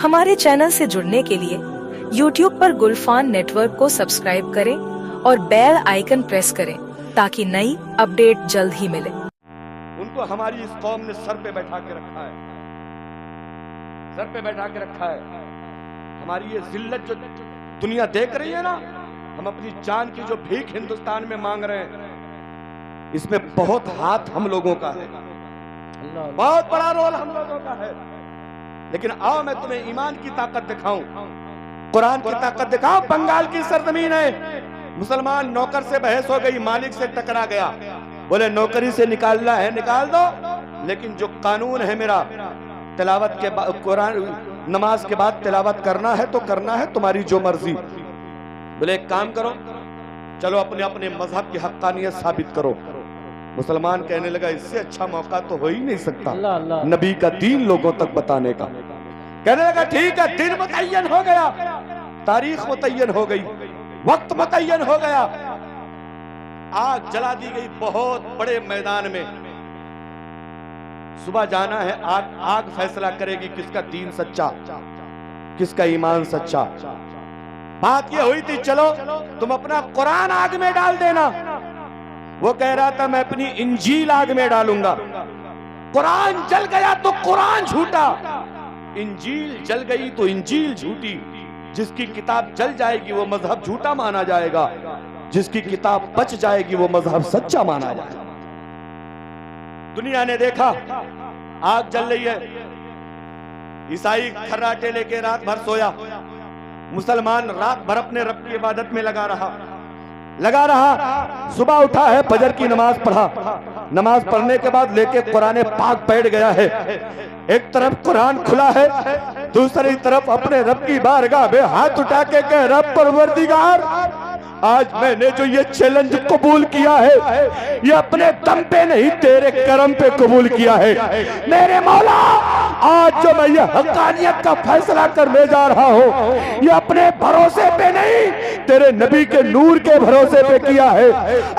हमारे चैनल से जुड़ने के लिए YouTube पर गुलफान नेटवर्क को सब्सक्राइब करें और बेल आइकन प्रेस करें ताकि नई अपडेट जल्द ही मिले। उनको हमारी इस कौम ने सर पे बैठा के रखा है, सर पे बैठा के रखा है। हमारी ये जिल्लत जो दुनिया देख रही है ना, हम अपनी जान की जो भीख हिंदुस्तान में मांग रहे हैं, इसमें बहुत हाथ हम लोगों का है, बहुत बड़ा रोल हम लोगों का है। लेकिन आओ मैं तुम्हें ईमान की ताकत दिखाऊं, कुरान की ताकत दिखाऊं। बंगाल की सरजमीन है, मुसलमान नौकर से बहस हो गई, मालिक से टकरा गया, बोले नौकरी से निकालना है निकाल दो, लेकिन जो कानून है मेरा, तिलावत के बाद कुरान नमाज के बाद तिलावत करना है तो करना है, तुम्हारी जो मर्जी। बोले एक काम करो, चलो अपने अपने मजहब की हक्कानियत साबित करो। मुसलमान कहने लगा इससे अच्छा मौका तो हो ही नहीं सकता नबी का दीन लोगों तक बताने का। कहने लगा ठीक है, दिन मुतय्यन हो गया, तारीख मुतय्यन हो गई, वक्त मुतय्यन हो गया। आग जला दी गई बहुत बड़े मैदान में। सुबह जाना है, आग फैसला करेगी किसका दीन सच्चा, किसका ईमान सच्चा। बात ये हुई थी चलो तुम अपना कुरान आग में डाल देना। वो कह रहा था मैं अपनी इंजील आग में डालूंगा। कुरान जल गया तो कुरान झूठा, इंजील जल गई तो इंजील झूठी। जिसकी किताब जल जाएगी वो मजहब झूठा माना जाएगा, जिसकी किताब बच जाएगी वो मजहब सच्चा माना जाएगा। दुनिया ने देखा आग जल रही है, ईसाई खर्राटे लेके रात भर सोया, मुसलमान रात भर अपने रब की इबादत में लगा रहा। सुबह उठा है, फजर की नमाज पढ़ा, नमाज पढ़ने के बाद लेके कुरान पाक बैठ गया है। एक तरफ कुरान खुला है, दूसरी तरफ अपने रब की बारगाह में हाथ उठा के कह रब परवरदिगार, आज मैंने जो ये चैलेंज कबूल किया है, ये अपने दम पे नहीं तेरे करम पे कबूल किया है। मेरे मौला, आज जो मैं ये हक्कानियत का फैसला करने जा रहा हूँ, ये अपने भरोसे पे नहीं तेरे नबी के नूर के भरोसे पे किया है।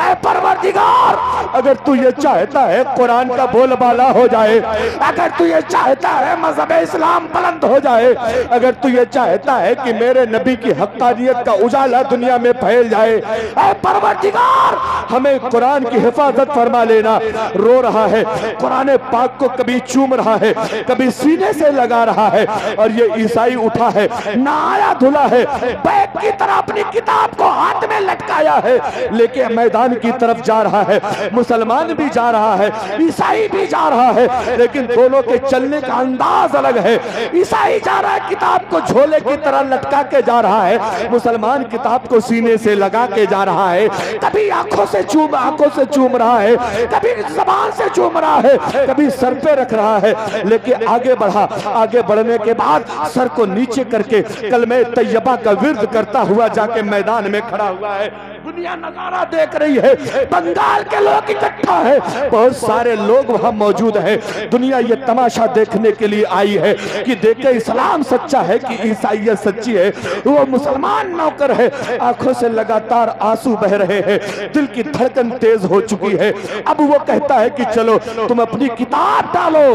ऐ परवरदिगार, अगर तू ये चाहता है कुरान का बोलबाला हो जाए, अगर तू ये चाहता है मजहब इस्लाम बुलंद हो जाए, अगर तू ये चाहता है कि मेरे नबी की हक्कानियत का उजाला दुनिया में फैल जाए, ऐ परवरदिगार हमें कुरान की हिफाजत फरमा लेना। रो रहा है, कुरान पाक को कभी चूम रहा है, कभी सीने से लगा रहा है। और ये ईसाई उठा है, नहाया धुला है, बैग की तरह अपनी किताब को हाथ में लटकाया है, लेके मैदान की तरफ जा रहा है। मुसलमान भी जा रहा है, ईसाई भी जा रहा है, लेकिन दोनों के चलने का अंदाज अलग है। ईसाई जा रहा है, किताब को झोले की तरह लटका के जा रहा है, मुसलमान किताब को सीने से लगा के जा रहा है। कभी आंखों से चूम रहा है, कभी जबान से चूम रहा है, कभी सर पे रख रहा है, लेकिन आगे बढ़ा। आगे बढ़ने के बाद सर को नीचे करके कलमे तैयबा का विर्द करता हुआ जाके मैदान में खड़ा हुआ है। दुनिया नजारा देख रही है, बंगाल के लोग इकट्ठा है, बहुत सारे लोग वहां मौजूद है। दुनिया ये तमाशा देखने के लिए आई है कि देखे इस्लाम सच्चा है कि ईसाईयत सच्ची है। वो मुसलमान नौकर है, आंखों से लगातार आंसू बह रहे हैं, दिल की धड़कन तेज हो चुकी है। अब वो कहता है कि चलो तुम अपनी किताब डालो।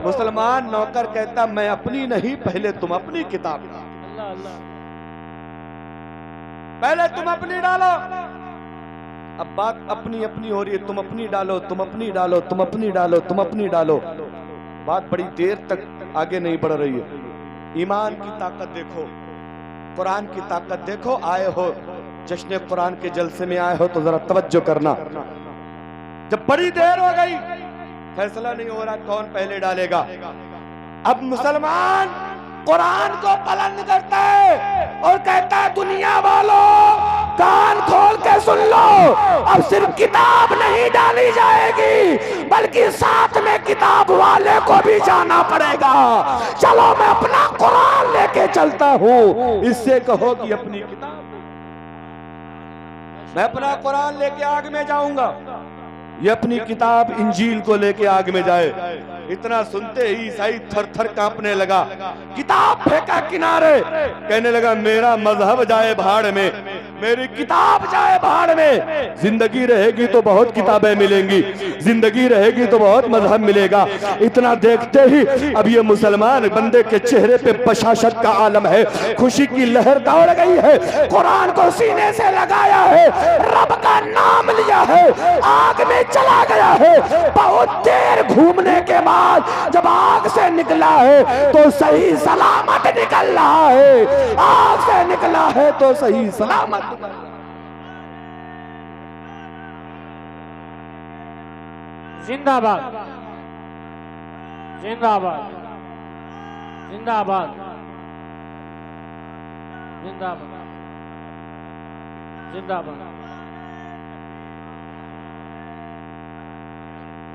मुसलमान नौकर कहता मैं अपनी नहीं, पहले तुम अपनी किताब डालो, पहले तुम अपनी डालो। अब बात अपनी अपनी हो रही है, तुम अपनी डालो, तुम अपनी डालो, तुम अपनी डालो, तुम अपनी डालो। बात बड़ी देर तक आगे नहीं बढ़ रही है। ईमान की ताकत देखो, कुरान की ताकत देखो। आए हो जश्न कुरान के जलसे में आए हो तो जरा तवज्जो करना। जब बड़ी देर हो गई, फैसला नहीं हो रहा कौन पहले डालेगा। अब मुसलमान कुरान को बुलंद करता है और कहता है दुनिया वालों कान खोल के सुन लो, अब सिर्फ किताब नहीं डाली जाएगी, बल्कि साथ में किताब वाले को भी जाना पड़ेगा। चलो मैं अपना कुरान लेके चलता हूँ। इससे कहो कि अपनी किताब, मैं अपना कुरान लेके आग में जाऊंगा, ये अपनी किताब इंजील को लेके आग में जाए। इतना सुनते ही ईसाई थर थर कांपने लगा, किताब फेंका किनारे, कहने लगा मेरा मजहब जाए भाड़ में, मेरी किताब जाए भाड़ में। जिंदगी रहेगी तो बहुत किताबें मिलेंगी, जिंदगी रहेगी तो बहुत मजहब मिलेगा। इतना देखते ही अब ये मुसलमान बंदे के चेहरे पे बशाशत का आलम है, खुशी की लहर दौड़ गई है, कुरान को सीने से लगाया है, रब का नाम लिया है, आग में चला गया है। बहुत देर घूमने के बाद जब आग से निकला है तो सही सलामत निकल रहा है, आग से निकला है तो सही सलामत निकल रहा है। जिंदाबाद जिंदाबाद जिंदाबाद जिंदाबाद जिंदाबाद।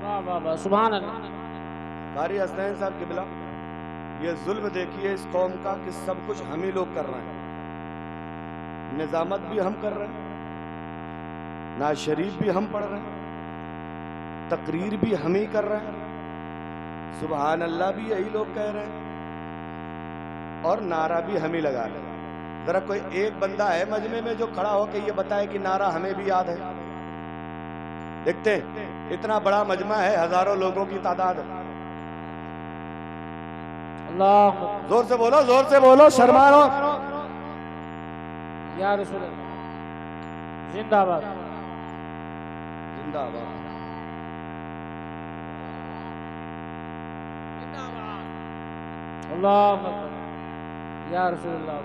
वाह वाह वाह, सुभान अल्लाह। कारी हसनैन साहब किबला, ये जुल्म देखिए इस कौम का कि सब कुछ हम ही लोग कर रहे हैं। निजामत भी हम कर रहे हैं, नाज शरीफ भी हम पढ़ रहे हैं, तकरीर भी हम ही कर रहे हैं, सुभान अल्लाह भी यही लोग कह रहे हैं और नारा भी हम ही लगा रहे हैं। जरा कोई एक बंदा है मजमे में जो खड़ा होकर ये बताए कि नारा हमें भी याद है? देखते हैं, इतना बड़ा मजमा है, हजारों लोगों की तादाद है। अल्लाह जोर से बोलो, जोर से बोलो, शर्मा लो। या रसूल अल्लाह। जिंदाबाद जिंदाबाद। अल्लाह या रसूल अल्लाह,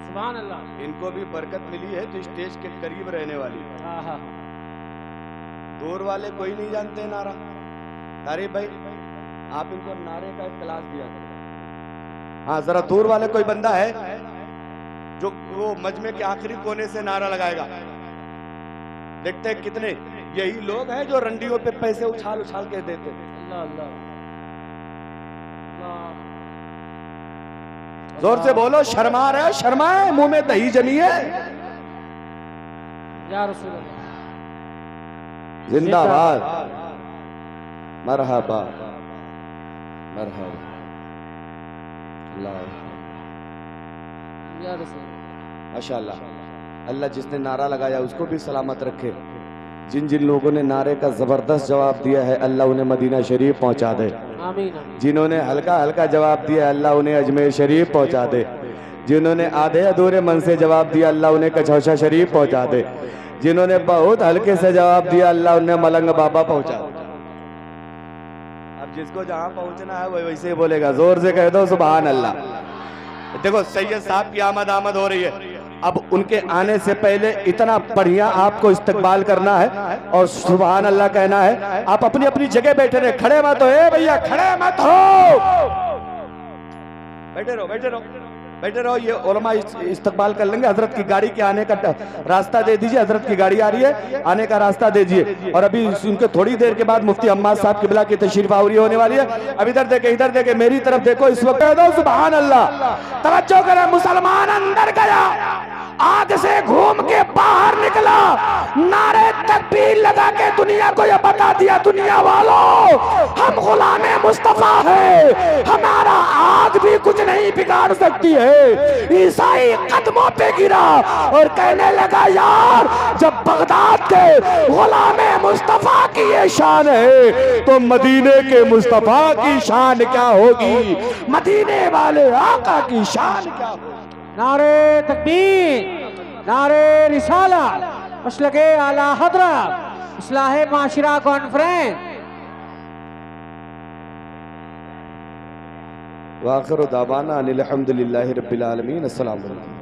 सुभान अल्लाह। इनको भी बरकत मिली है तो स्टेज के करीब रहने वाली। हाँ हाँ, दूर वाले कोई नहीं जानते नारा। अरे भाई आप इनको नारे का एक क्लास दिया करो। हाँ, जरा दूर वाले कोई बंदा है जो वो मजमे के आखिरी कोने से नारा लगाएगा। देखते हैं कितने यही लोग हैं जो रंडियों पे पैसे उछाल उछाल के देते। अल्लाह अल्लाह अल्लाह। जोर से बोलो, शर्मा रहे, शर्माए, मुंह में दही जमी है। या रसूल अल्लाह। जिंदाबाद, मरहबा मरहबा। या रसूल। माशाअल्लाह, अल्लाह जिसने नारा लगाया उसको भी सलामत रखे। जिन जिन लोगों ने नारे का जबरदस्त जवाब दिया है अल्लाह उन्हें मदीना शरीफ पहुंचा दे। आमीन। जिन्होंने हल्का हल्का जवाब दिया अल्लाह उन्हें अजमेर शरीफ पहुंचा दे। जिन्होंने आधे अधूरे मन से जवाब दिया अल्लाह उन्हें कचौशा शरीफ पहुंचा दे। जिन्होंने बहुत हल्के से जवाब दिया अल्लाह उन्हें मलंग बाबा पहुंचा दे। अब जिसको जहां पहुंचना है वो वैसे ही बोलेगा। जोर से कह दो सुभान अल्लाह। देखो सैयद साहब की आमद हो रही है। अब उनके आने से पहले इतना बढ़िया आपको इस्तकबाल करना है और सुभान अल्लाह कहना है। आप अपनी अपनी जगह बैठे रहे, खड़े मत हो। ए भैया खड़े मत हो, बैठे रहो बैठे रहो बैठे रहो। ये उलमा इस्तकबाल कर लेंगे। हजरत की गाड़ी के आने का रास्ता दे दीजिए। हजरत की गाड़ी आ रही है, आने का रास्ता दीजिए। और अभी उनके थोड़ी देर के बाद मुफ्ती अम्माद साहब किबला की तशरीफ आवरी होने वाली है। अब इधर देखे इधर देखे, मेरी तरफ देखो। इस वक्त कह दो सुभान अल्लाह। तवज्जो करें, मुसलमान अंदर गया, आग से घूम के बाहर निकला, नारे तकबीर लगा के दुनिया को यह बता दिया, दुनिया वालों हम गुलामे मुस्तफा है, हमारा आग भी कुछ नहीं बिगाड़ सकती है। ईसाई कदमों पे गिरा और कहने लगा यार जब बगदाद के गुलामे मुस्तफा की ये शान है तो मदीने के मुस्तफा की शान क्या होगी, मदीने वाले आका की शान क्या होगी। नारे तकबीर, नारे रिसाला, मसलके आला हज़रत, इस्लाहे माशरा कॉन्फ्रेंस। वाखिर दावाना अनिल हम्दुलिल्लाहि रब्बिल आलमीन। अस्सलाम वालेकुम।